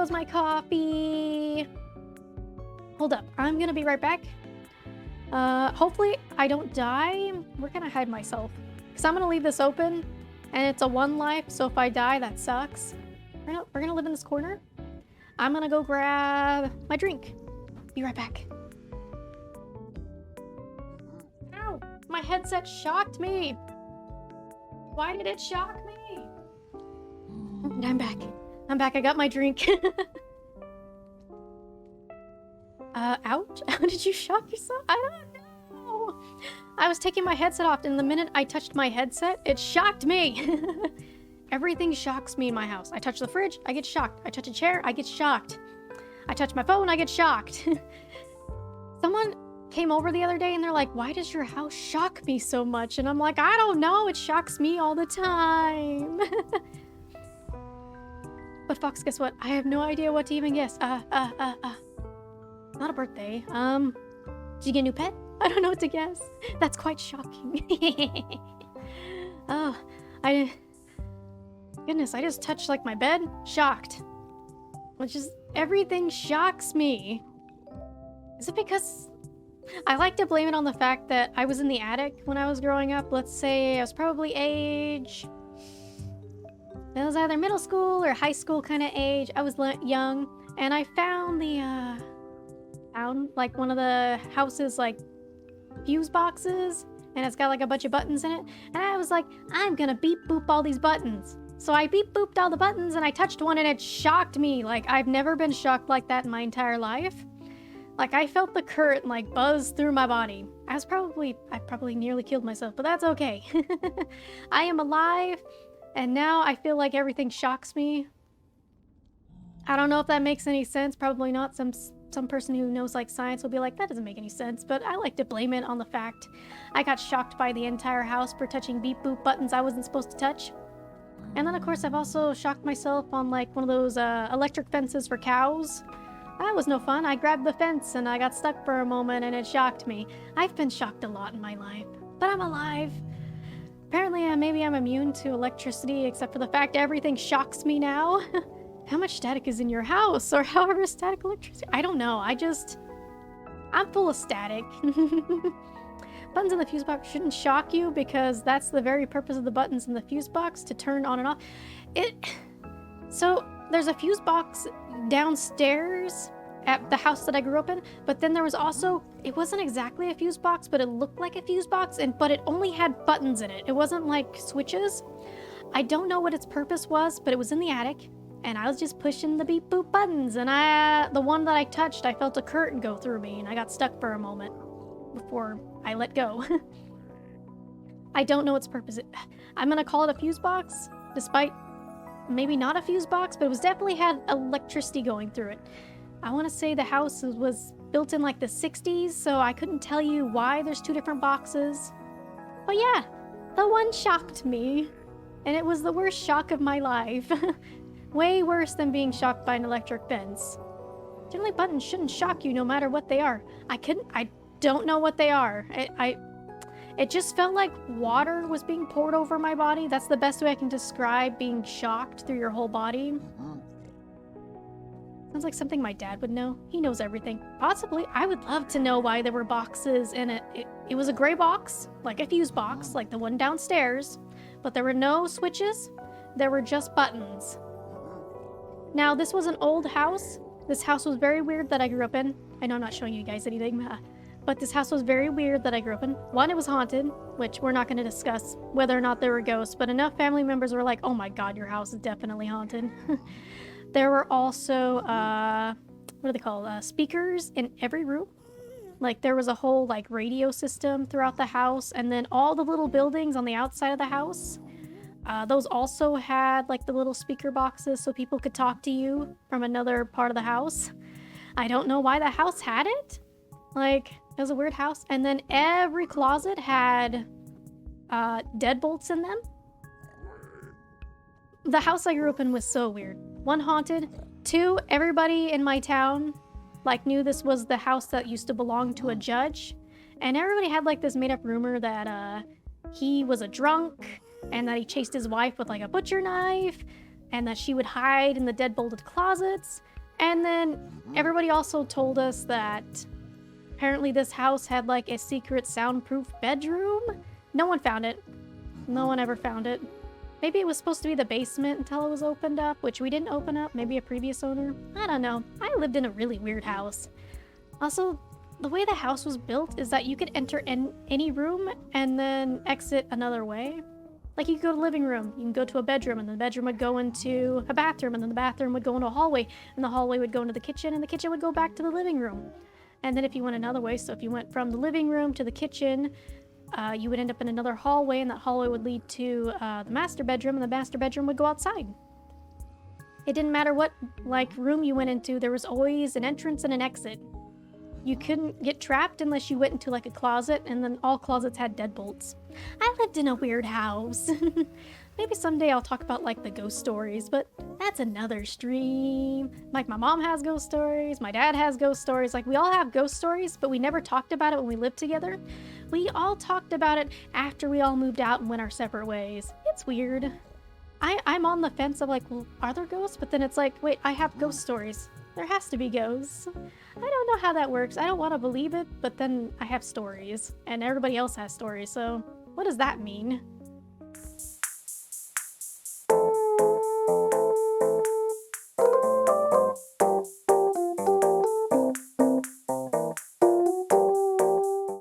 goes my coffee. Hold up, I'm gonna be right back. Hopefully I don't die. Where can I hide myself? Because I'm gonna leave this open, and it's a 1 life, so if I die, that sucks. We're gonna live in this corner. I'm gonna go grab my drink. Be right back. Ow! My headset shocked me. Why did it shock me? And I'm back. I'm back. I got my drink. Ouch. How did you shock yourself? I don't know. I was taking my headset off, and the minute I touched my headset, it shocked me. Everything shocks me in my house. I touch the fridge, I get shocked. I touch a chair, I get shocked. I touch my phone, I get shocked. Someone came over the other day and they're like, why does your house shock me so much? And I'm like, I don't know, it shocks me all the time. But Fox, guess what? I have no idea what to even guess. Not a birthday. Did you get a new pet? I don't know what to guess. That's quite shocking. Oh, goodness, I just touched like my bed. Shocked. Which is, everything shocks me. Is it because I like to blame it on the fact that I was in the attic when I was growing up? Let's say I was probably age, it was either middle school or high school kind of age. I was young, and I found like one of the house's like fuse boxes, and it's got like a bunch of buttons in it, and I was like, I'm gonna beep boop all these buttons. So I beep booped all the buttons, and I touched one, and it shocked me. Like, I've never been shocked like that in my entire life. Like, I felt the current like buzz through my body. I probably nearly killed myself, but that's okay. I am alive, and now I feel like everything shocks me. I don't know if that makes any sense. Probably not. Some person who knows like science will be like, that doesn't make any sense, but I like to blame it on the fact I got shocked by the entire house for touching beep boop buttons I wasn't supposed to touch. And then of course I've also shocked myself on like one of those electric fences for cows. That was no fun. I grabbed the fence and I got stuck for a moment and it shocked me. I've been shocked a lot in my life, but I'm alive. Apparently maybe I'm immune to electricity, except for the fact everything shocks me now. How much static is in your house, or however static electricity? I don't know. I'm full of static. Buttons in the fuse box shouldn't shock you because that's the very purpose of the buttons in the fuse box, to turn on and off. So there's a fuse box downstairs at the house that I grew up in, but then there was also, it wasn't exactly a fuse box, but it looked like a fuse box, but it only had buttons in it. It wasn't like switches. I don't know what its purpose was, but it was in the attic. And I was just pushing the beep boop buttons, and the one that I touched, I felt a curtain go through me, and I got stuck for a moment before I let go. I don't know its purpose. I'm gonna call it a fuse box, despite maybe not a fuse box, but it was definitely had electricity going through it. I want to say the house was built in like the 60s, so I couldn't tell you why there's 2 different boxes. But yeah, the one shocked me, and it was the worst shock of my life. Way worse than being shocked by an electric fence. Generally, buttons shouldn't shock you no matter what they are. I don't know what they are. It just felt like water was being poured over my body. That's the best way I can describe being shocked through your whole body. Sounds like something my dad would know. He knows everything. Possibly. I would love to know why there were boxes in it. It was a gray box, like a fuse box, like the one downstairs. But there were no switches. There were just buttons. Now, this was an old house. This house was very weird that I grew up in. I know I'm not showing you guys anything, but this house was very weird that I grew up in. One, it was haunted, which we're not going to discuss whether or not there were ghosts, but enough family members were like, oh my god, your house is definitely haunted. There were also, what are they called? Speakers in every room. Like, there was a whole, like, radio system throughout the house, and then all the little buildings on the outside of the house. Those also had like the little speaker boxes so people could talk to you from another part of the house. I don't know why the house had it. Like, it was a weird house. And then every closet had deadbolts in them. The house I grew up in was so weird. 1, haunted. 2, everybody in my town like knew this was the house that used to belong to a judge. And everybody had like this made up rumor that he was a drunk, and that he chased his wife with like a butcher knife. and that she would hide in the deadbolted closets. And then everybody also told us that apparently this house had like a secret soundproof bedroom. No one found it. No one ever found it. Maybe it was supposed to be the basement until it was opened up, which we didn't open up. Maybe a previous owner. I don't know. I lived in a really weird house. Also, the way the house was built is that you could enter in any room and then exit another way. Like you could go to the living room, you can go to a bedroom, and then the bedroom would go into a bathroom, and then the bathroom would go into a hallway, and the hallway would go into the kitchen, and the kitchen would go back to the living room. And then if you went another way, so if you went from the living room to the kitchen, you would end up in another hallway, and that hallway would lead to the master bedroom, and the master bedroom would go outside. It didn't matter what room you went into, there was always an entrance and an exit. You couldn't get trapped unless you went into like a closet, and then all closets had deadbolts. I lived in a weird house. Maybe someday I'll talk about like the ghost stories, but that's another stream. Like my mom has ghost stories, my dad has ghost stories. Like we all have ghost stories, but we never talked about it when we lived together. We all talked about it after we all moved out and went our separate ways. It's weird. I'm on the fence of like, well, are there ghosts? But then it's like, wait, I have ghost stories. There has to be ghosts. I don't know how that works. I don't want to believe it, but then I have stories, and everybody else has stories, so what does that mean?